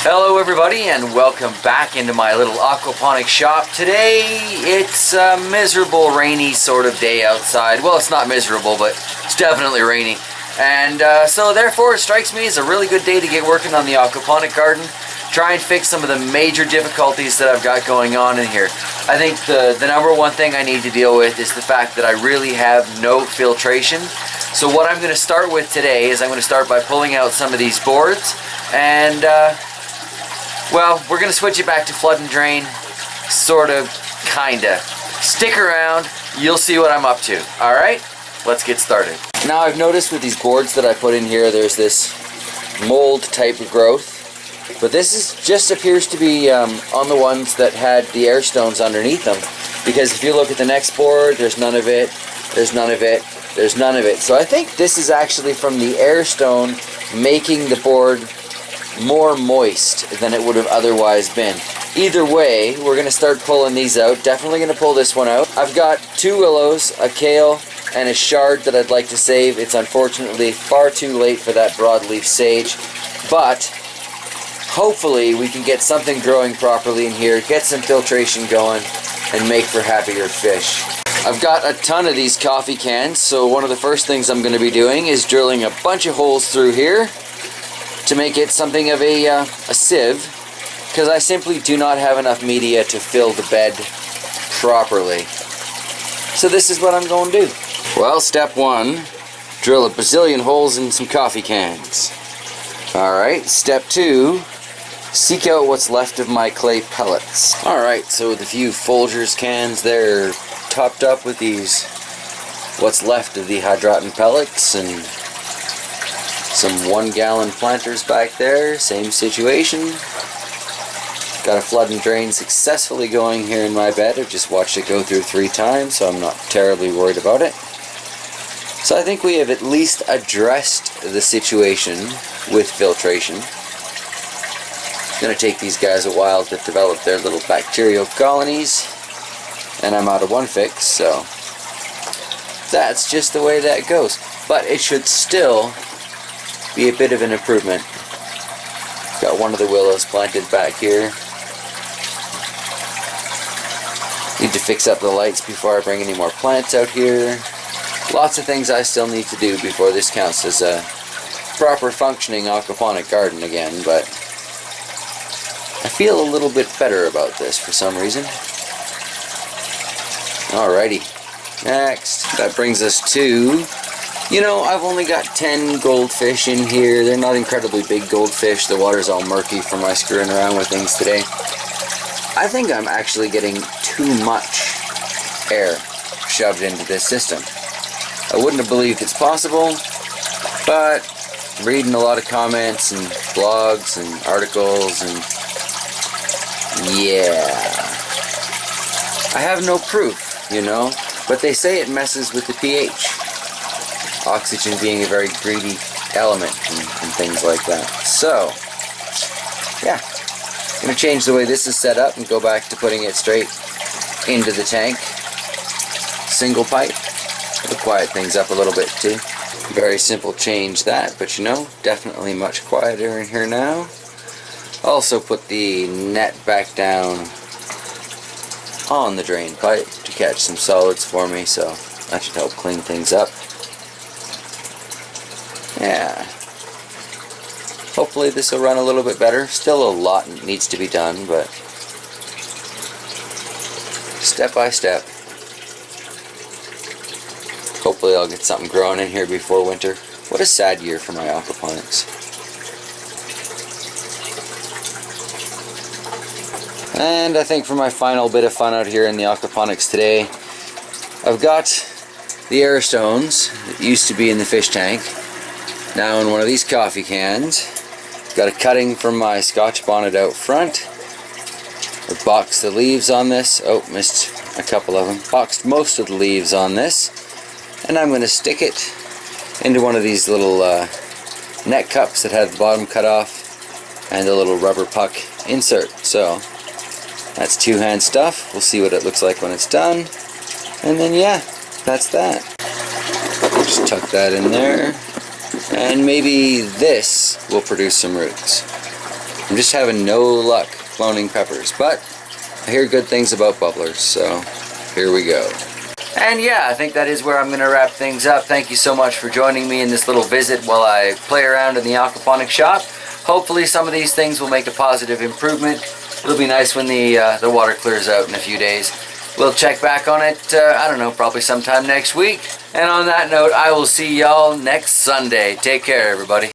Hello everybody and welcome back into my little aquaponic shop. Today it's a miserable rainy sort of day outside. Well, it's not miserable, but it's definitely rainy. And so therefore it strikes me as a really good day to get working on the aquaponic garden. Try and fix some of the major difficulties that I've got going on in here. I think the number one thing I need to deal with is the fact that I really have no filtration. So what I'm going to start with today is I'm going to start by pulling out some of these boards and well, we're going to switch it back to flood and drain, sort of, kinda. Stick around, you'll see what I'm up to. Alright, let's get started. Now I've noticed with these boards that I put in here, there's this mold type of growth. But this is just appears to be on the ones that had the air stones underneath them. Because if you look at the next board, there's none of it, there's none of it, there's none of it. So I think this is actually from the air stone making the board more moist than it would have otherwise been. Either way, we're going to start pulling these out. Definitely going to pull this one out. I've got 2 willows, a kale, and a shard that I'd like to save. It's unfortunately far too late for that broadleaf sage, but hopefully we can get something growing properly in here, get some filtration going, and make for happier fish. I've got a ton of these coffee cans, so one of the first things I'm going to be doing is drilling a bunch of holes through here to make it something of a sieve, because I simply do not have enough media to fill the bed properly. So this is what I'm going to do. Well, step 1, drill a bazillion holes in some coffee cans. Alright, step 2, seek out what's left of my clay pellets. Alright, so the few Folgers cans, they're topped up with these, what's left of the hydratin pellets, and some 1-gallon planters back there, same situation. Got a flood and drain successfully going here in my bed. I've just watched it go through 3 times, so I'm not terribly worried about it. So I think we have at least addressed the situation with filtration. It's going to take these guys a while to develop their little bacterial colonies, and I'm out of one fix, so that's just the way that goes. But it should still be a bit of an improvement. Got one of the willows planted back here. Need to fix up the lights before I bring any more plants out here. Lots of things I still need to do before this counts as a proper functioning aquaponic garden again, but I feel a little bit better about this for some reason. Alrighty, next. That brings us to, you know, I've only got 10 goldfish in here. They're not incredibly big goldfish. The water's all murky from my screwing around with things today. I think I'm actually getting too much air shoved into this system. I wouldn't have believed it's possible, but reading a lot of comments and blogs and articles, and yeah, I have no proof, you know, but they say it messes with the pH. Oxygen being a very greedy element and things like that. So, yeah, I'm going to change the way this is set up and go back to putting it straight into the tank. Single pipe. It'll quiet things up a little bit too. Very simple change that, but you know, definitely much quieter in here now. Also put the net back down on the drain pipe to catch some solids for me, so that should help clean things up. Yeah, hopefully this will run a little bit better. Still a lot needs to be done, but step by step. Hopefully I'll get something growing in here before winter. What a sad year for my aquaponics. And I think for my final bit of fun out here in the aquaponics today, I've got the air stones that used to be in the fish tank. Now in one of these coffee cans. Got a cutting from my Scotch bonnet out front. I've boxed the leaves on this. Oh, missed a couple of them. Boxed most of the leaves on this. And I'm going to stick it into one of these little net cups that have the bottom cut off and a little rubber puck insert. So that's 2-hand stuff. We'll see what it looks like when it's done. And then yeah, that's that. Just tuck that in there. And maybe this will produce some roots. I'm just having no luck cloning peppers, but I hear good things about bubblers, so here we go. And yeah, I think that is where I'm going to wrap things up. Thank you so much for joining me in this little visit while I play around in the aquaponic shop. Hopefully some of these things will make a positive improvement. It'll be nice when the water clears out in a few days. We'll check back on it, I don't know, probably sometime next week. And on that note, I will see y'all next Sunday. Take care, everybody.